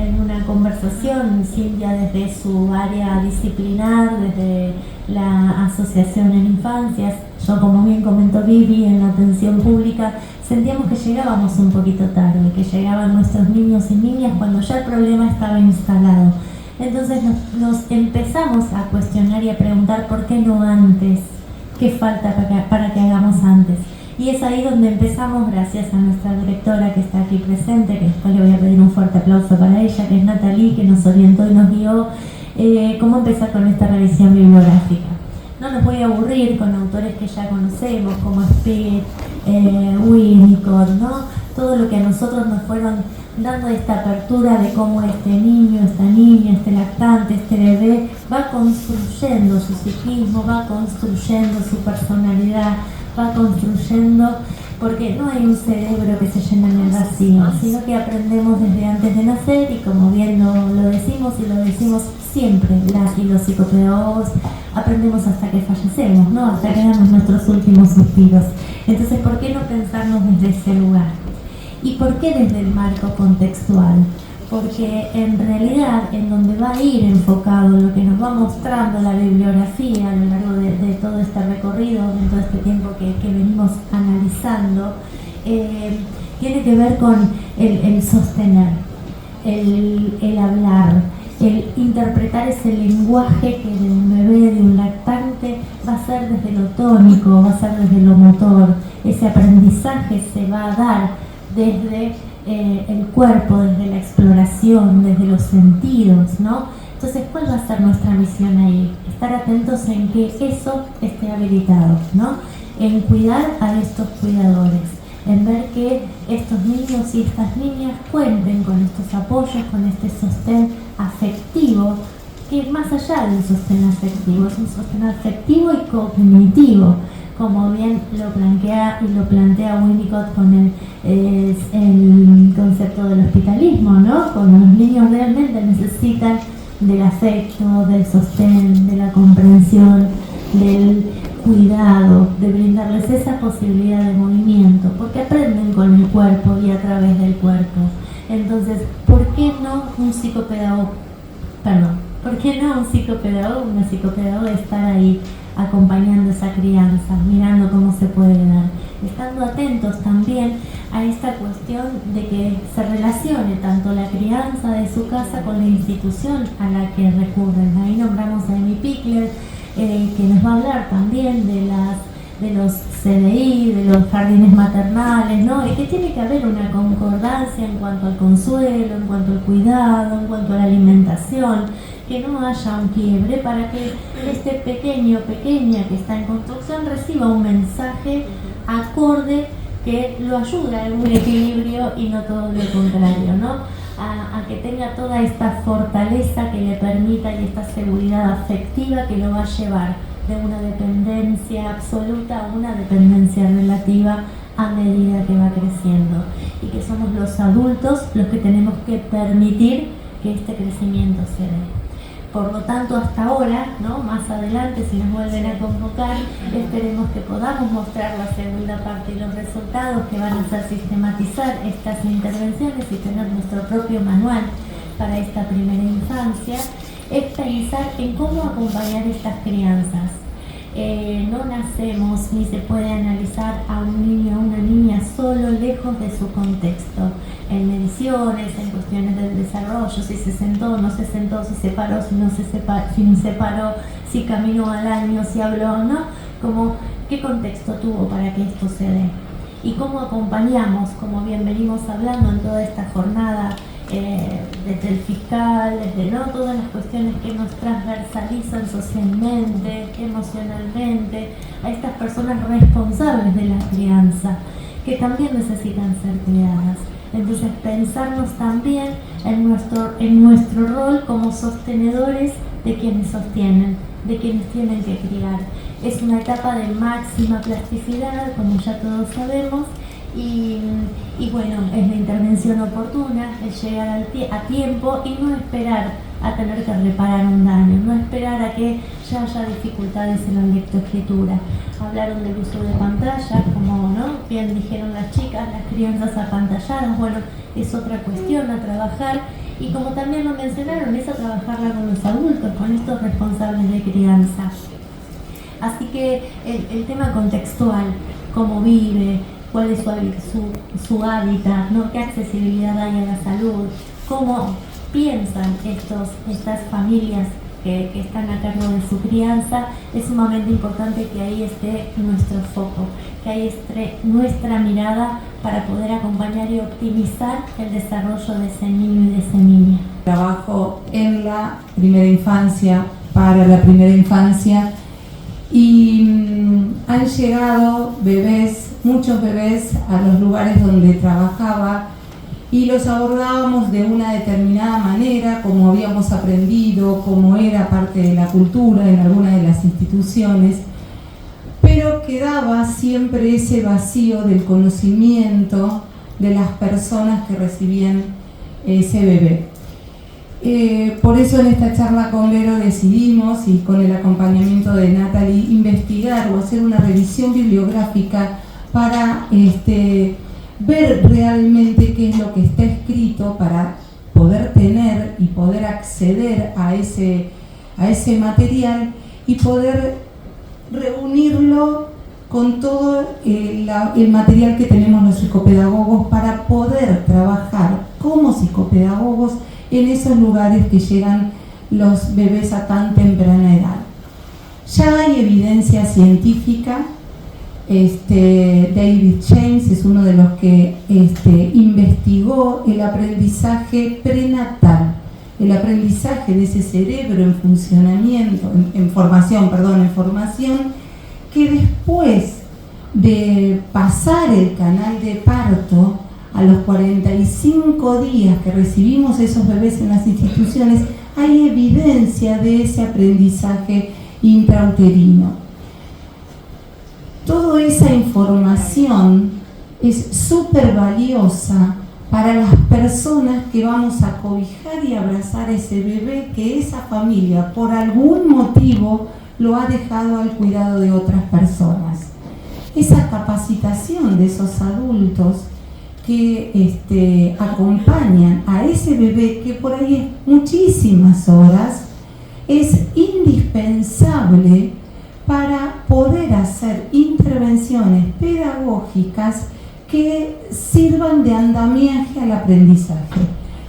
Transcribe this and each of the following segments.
en una conversación, Cintia desde su área disciplinar, desde la asociación en infancias, yo como bien comentó Vivi en la atención pública, sentíamos que llegábamos un poquito tarde, que llegaban nuestros niños y niñas cuando ya el problema estaba instalado. Entonces nos empezamos a cuestionar y a preguntar por qué no antes, qué falta para que hagamos antes. Y es ahí donde empezamos, gracias a nuestra directora que está aquí presente, que después le voy a pedir un fuerte aplauso para ella, que es Natalie, que nos orientó y nos guió, cómo empezar con esta revisión bibliográfica. No nos voy a aburrir con autores que ya conocemos, como Speed, Winnicott, ¿no? Todo lo que a nosotros nos fueron dando esta apertura de cómo este niño, esta niña, este lactante, este bebé va construyendo su psiquismo, va construyendo su personalidad, va construyendo, porque no hay un cerebro que se llena en el vacío, sino que aprendemos desde antes de nacer y como bien lo decimos y lo decimos siempre, las y los psicopedagogos, aprendemos hasta que fallecemos, ¿no? Hasta que damos nuestros últimos suspiros. Entonces, ¿por qué no pensarnos desde ese lugar? ¿Y por qué desde el marco contextual? Porque en realidad en donde va a ir enfocado lo que nos va mostrando la bibliografía a lo largo de todo este recorrido, en todo este tiempo que venimos analizando, tiene que ver con el sostener, el hablar, el interpretar ese lenguaje que de un bebé, de un lactante, va a ser desde lo tónico, va a ser desde lo motor. Ese aprendizaje se va a dar desde el cuerpo, desde la exploración, desde los sentidos, ¿no? Entonces, ¿cuál va a ser nuestra misión ahí? Estar atentos en que eso esté habilitado, ¿no? En cuidar a estos cuidadores, en ver que estos niños y estas niñas cuenten con estos apoyos, con este sostén afectivo, que es más allá del sostén afectivo, es un sostén afectivo y cognitivo, como bien lo plantea Winnicott con el concepto del hospitalismo, ¿no? Cuando los niños realmente necesitan del afecto, del sostén, de la comprensión, del cuidado, de brindarles esa posibilidad de movimiento, porque aprenden con el cuerpo y a través del cuerpo. Entonces, ¿por qué no un psicopedagogo, una psicopedagoga estar ahí acompañando esa crianza, mirando cómo se puede dar, estando atentos también a esta cuestión de que se relacione tanto la crianza de su casa con la institución a la que recurren? Ahí nombramos a Amy Pickler, que nos va a hablar también de los CDI, de los jardines maternales, ¿no? Y que tiene que haber una concordancia en cuanto al consuelo, en cuanto al cuidado, en cuanto a la alimentación, que no haya un quiebre para que este pequeña que está en construcción reciba un mensaje acorde que lo ayuda a un equilibrio y no todo lo contrario, ¿no? A que tenga toda esta fortaleza que le permita y esta seguridad afectiva que lo va a llevar de una dependencia absoluta a una dependencia relativa a medida que va creciendo, y que somos los adultos los que tenemos que permitir que este crecimiento se dé. Por lo tanto, hasta ahora, ¿no? Más adelante, si nos vuelven a convocar, esperemos que podamos mostrar la segunda parte y los resultados que van a ser sistematizar estas intervenciones y tener nuestro propio manual para esta primera infancia, es pensar en cómo acompañar estas crianzas. No nacemos ni se puede analizar a un niño o una niña solo lejos de su contexto, en mediciones, en cuestiones del desarrollo, si se sentó, no se sentó, si se paró, si no se paró, si caminó al año, si habló o no, como qué contexto tuvo para que esto se dé. Y cómo acompañamos, como bien venimos hablando en toda esta jornada, desde el fiscal, desde todas las cuestiones que nos transversalizan socialmente, emocionalmente, a estas personas responsables de la crianza, que también necesitan ser cuidadas. Entonces, pensarnos también en nuestro rol como sostenedores de quienes sostienen, de quienes tienen que criar. Es una etapa de máxima plasticidad, como ya todos sabemos, y bueno, es la intervención oportuna, es llegar a tiempo y no esperar a tener que reparar un daño, no esperar a que ya haya dificultades en la lectoescritura. Hablaron del uso de pantallas, como bien dijeron las chicas, las crianzas apantalladas, bueno, es otra cuestión a trabajar, Y como también lo mencionaron, es a trabajarla con los adultos, con estos responsables de crianza. Así que el tema contextual, cómo vive, cuál es su hábitat, ¿no? Qué accesibilidad hay a la salud, cómo piensan estas familias que están a cargo de su crianza, es sumamente importante que ahí esté nuestro foco, que ahí esté nuestra mirada para poder acompañar y optimizar el desarrollo de ese niño y de esa niña. Trabajo en la primera infancia, para la primera infancia, y han llegado bebés, muchos bebés, a los lugares donde trabajaba, y los abordábamos de una determinada manera, como habíamos aprendido, como era parte de la cultura en alguna de las instituciones, pero quedaba siempre ese vacío del conocimiento de las personas que recibían ese bebé. Por eso en esta charla con Vero decidimos, y con el acompañamiento de Natalie, investigar o hacer una revisión bibliográfica para ver realmente qué es lo que está escrito para poder tener y poder acceder a ese material y poder reunirlo con todo el material que tenemos los psicopedagogos para poder trabajar como psicopedagogos en esos lugares que llegan los bebés a tan temprana edad. Ya hay evidencia científica. David James es uno de los que investigó el aprendizaje prenatal, el aprendizaje de ese cerebro en funcionamiento, en formación, que después de pasar el canal de parto, a los 45 días que recibimos esos bebés en las instituciones, hay evidencia de ese aprendizaje intrauterino. Toda esa información es súper valiosa para las personas que vamos a cobijar y abrazar a ese bebé que esa familia por algún motivo lo ha dejado al cuidado de otras personas. Esa capacitación de esos adultos que acompañan a ese bebé, que por ahí es muchísimas horas, es indispensable para poder hacer intervenciones pedagógicas que sirvan de andamiaje al aprendizaje.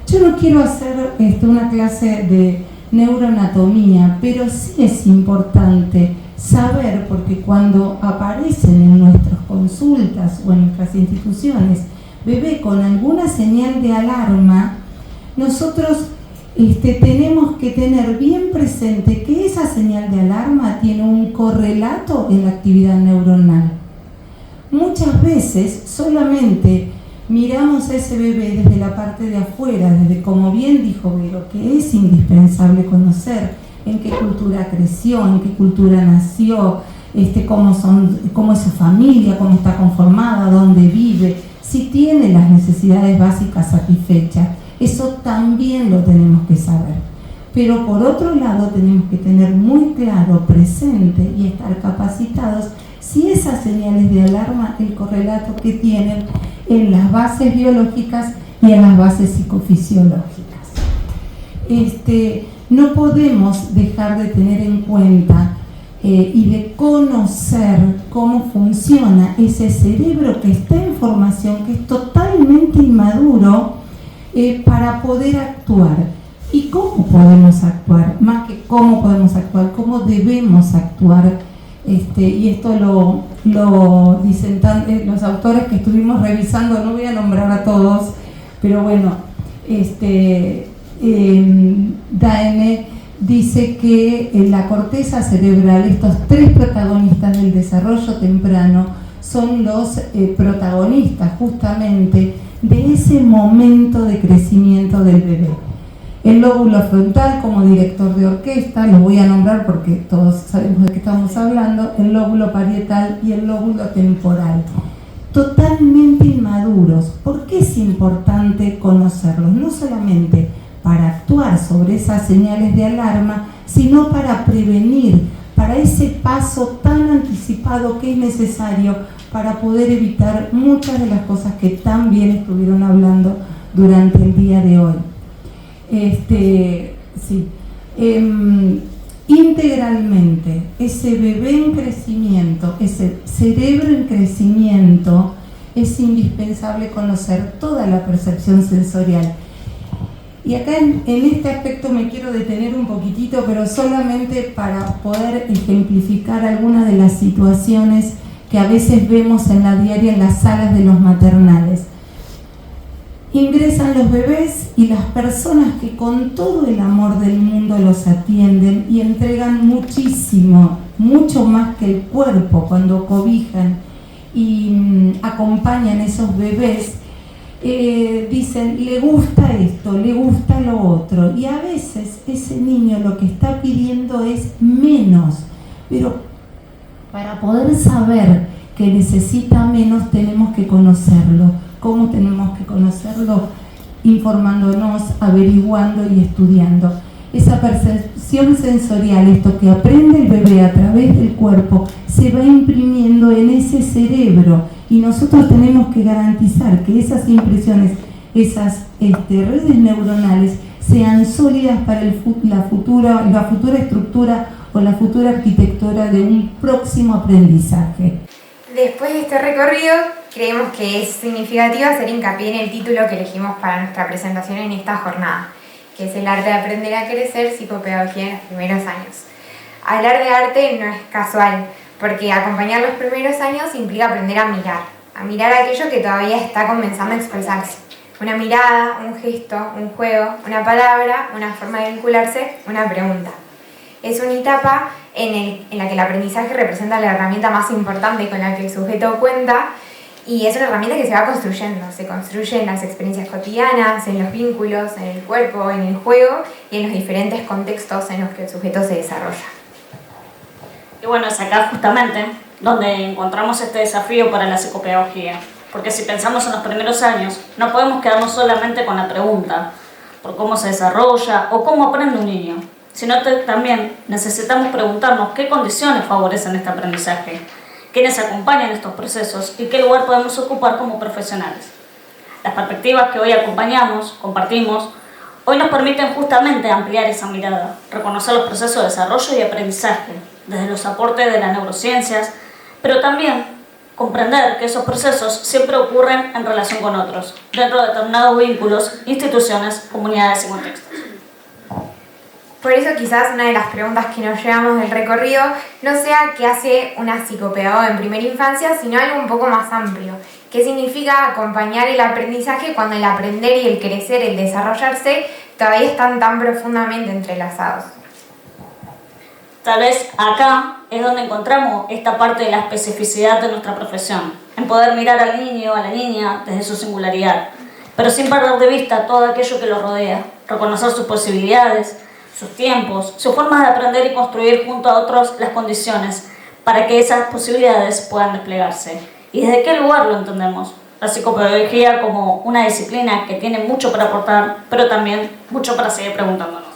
Yo no quiero hacer una clase de neuroanatomía, pero sí es importante saber, porque cuando aparecen en nuestras consultas o en nuestras instituciones bebé con alguna señal de alarma, nosotros tenemos que tener bien presente que esa señal de alarma tiene un correlato en la actividad neuronal. Muchas veces solamente miramos a ese bebé desde la parte de afuera, desde, como bien dijo Vero, que es indispensable conocer en qué cultura creció, en qué cultura nació, cómo es su familia, cómo está conformada, dónde vive, si tiene las necesidades básicas satisfechas. Eso también lo tenemos que saber. Pero por otro lado tenemos que tener muy claro, presente y estar capacitados si esas señales de alarma, el correlato que tienen en las bases biológicas y en las bases psicofisiológicas. No podemos dejar de tener en cuenta y de conocer cómo funciona ese cerebro que está en formación, que es totalmente inmaduro, para poder actuar. ¿Y cómo podemos actuar? Más que cómo podemos actuar, cómo debemos actuar. Y esto lo dicen los autores que estuvimos revisando, no voy a nombrar a todos, pero bueno, Daene dice que en la corteza cerebral, estos tres protagonistas del desarrollo temprano son los protagonistas justamente de ese momento de crecimiento del bebé. El lóbulo frontal, como director de orquesta, lo voy a nombrar porque todos sabemos de qué estamos hablando, el lóbulo parietal y el lóbulo temporal, totalmente inmaduros. ¿Por qué es importante conocerlos? No solamente para actuar sobre esas señales de alarma, sino para prevenir, para ese paso tan anticipado que es necesario para poder evitar muchas de las cosas que tan bien estuvieron hablando durante el día de hoy. Sí. Integralmente, ese bebé en crecimiento, ese cerebro en crecimiento, es indispensable conocer toda la percepción sensorial. Y acá en este aspecto me quiero detener un poquitito, pero solamente para poder ejemplificar algunas de las situaciones que a veces vemos en la diaria en las salas de los maternales. Ingresan los bebés y las personas que con todo el amor del mundo los atienden y entregan muchísimo, mucho más que el cuerpo cuando cobijan y acompañan esos bebés, dicen, le gusta esto, le gusta lo otro, y a veces ese niño lo que está pidiendo es menos, pero para poder saber que necesita menos tenemos que conocerlo. ¿Cómo tenemos que conocerlo? Informándonos, averiguando y estudiando. Esa percepción sensorial, esto que aprende el bebé a través del cuerpo, se va imprimiendo en ese cerebro y nosotros tenemos que garantizar que esas impresiones, esas redes neuronales sean sólidas para la futura estructura o la futura arquitectura de un próximo aprendizaje. Después de este recorrido, creemos que es significativo hacer hincapié en el título que elegimos para nuestra presentación en esta jornada, que es el arte de aprender a crecer, psicopedagogía en los primeros años. Hablar de arte no es casual, porque acompañar los primeros años implica aprender a mirar aquello que todavía está comenzando a expresarse. Una mirada, un gesto, un juego, una palabra, una forma de vincularse, una pregunta. Es una etapa en la que el aprendizaje representa la herramienta más importante con la que el sujeto cuenta, y es una herramienta que se va construyendo. Se construye en las experiencias cotidianas, en los vínculos, en el cuerpo, en el juego y en los diferentes contextos en los que el sujeto se desarrolla. Y bueno, es acá justamente donde encontramos este desafío para la psicopedagogía. Porque si pensamos en los primeros años, no podemos quedarnos solamente con la pregunta por cómo se desarrolla o cómo aprende un niño, sino que también necesitamos preguntarnos qué condiciones favorecen este aprendizaje, quiénes acompañan estos procesos y qué lugar podemos ocupar como profesionales. Las perspectivas que hoy compartimos, hoy nos permiten justamente ampliar esa mirada, reconocer los procesos de desarrollo y aprendizaje, desde los aportes de las neurociencias, pero también comprender que esos procesos siempre ocurren en relación con otros, dentro de determinados vínculos, instituciones, comunidades y contextos. Por eso quizás una de las preguntas que nos llevamos del recorrido no sea qué hace una psicopedagoga en primera infancia, sino algo un poco más amplio. ¿Qué significa acompañar el aprendizaje cuando el aprender y el crecer, el desarrollarse, todavía están tan profundamente entrelazados? Tal vez acá es donde encontramos esta parte de la especificidad de nuestra profesión, en poder mirar al niño o a la niña desde su singularidad, pero sin perder de vista todo aquello que lo rodea, reconocer sus posibilidades, sus tiempos, sus formas de aprender y construir junto a otros las condiciones para que esas posibilidades puedan desplegarse. ¿Y desde qué lugar lo entendemos? La psicopedagogía como una disciplina que tiene mucho para aportar, pero también mucho para seguir preguntándonos.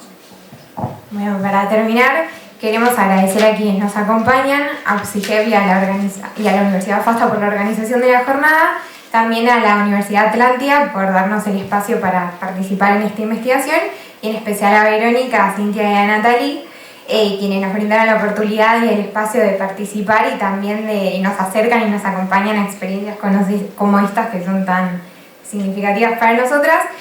Bueno, para terminar, queremos agradecer a quienes nos acompañan, a UPSIGEP y a la Universidad FASTA por la organización de la jornada, también a la Universidad Atlántida por darnos el espacio para participar en esta investigación, y en especial a Verónica, a Cintia y a Natalie, quienes nos brindaron la oportunidad y el espacio de participar y también nos acercan y nos acompañan a experiencias como estas que son tan significativas para nosotras.